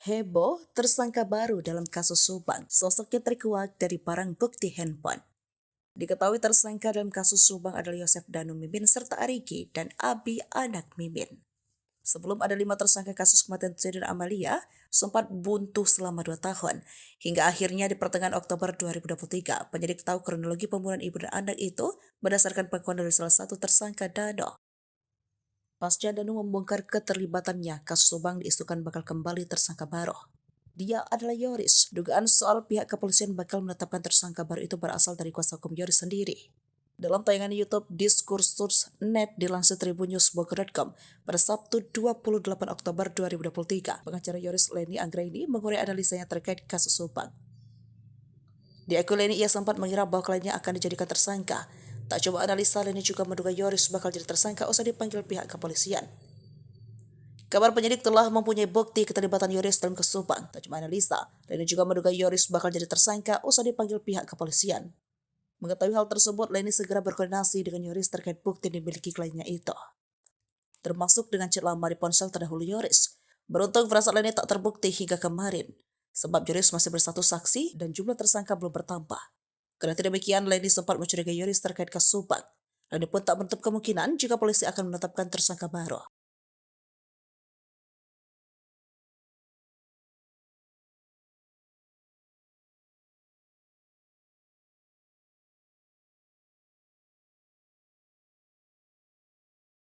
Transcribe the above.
Heboh, tersangka baru dalam kasus Subang. Sosoknya terkuak dari barang bukti handphone. Diketahui tersangka dalam kasus Subang adalah Yosef Danu Mimin serta Ariki dan Abi anak Mimin. Sebelum ada 5 tersangka kasus kematian Siti Amalia, sempat buntu selama 2 tahun. Hingga akhirnya di pertengahan Oktober 2023, penyidik tahu kronologi pembunuhan ibu dan anak itu berdasarkan pengakuan dari salah satu tersangka Dano. Pasca Danu membongkar keterlibatannya, kasus Subang diisukan bakal kembali tersangka baru. Dia adalah Yoris. Dugaan soal pihak kepolisian bakal menetapkan tersangka baru itu berasal dari kuasa hukum Yoris sendiri. Dalam tayangan YouTube Diskursus.net dilansir tribunnews.bogor.com pada Sabtu 28 Oktober 2023, pengacara Yoris Leni Anggraini mengurai analisanya terkait kasus Subang. Di akun Leni ia sempat mengira bahwa kliennya akan dijadikan tersangka. Tak coba analisa, Leni juga menduga Yoris bakal jadi tersangka usai dipanggil pihak kepolisian. Kabar penyidik telah mempunyai bukti keterlibatan Yoris dalam kasus Subang. Tak cuma analisa, Leni juga menduga Yoris bakal jadi tersangka usai dipanggil pihak kepolisian. Mengetahui hal tersebut, Leni segera berkoordinasi dengan Yoris terkait bukti yang dimiliki kliennya itu, termasuk dengan chat lama di ponsel terdahulu Yoris. Beruntung firasat Leni tak terbukti hingga kemarin, sebab Yoris masih bersatu saksi dan jumlah tersangka belum bertambah. Karena demikian, Leni sempat mencurigai Yoris terkait kasus Subang. Leni pun tak menutup kemungkinan jika polisi akan menetapkan tersangka baru.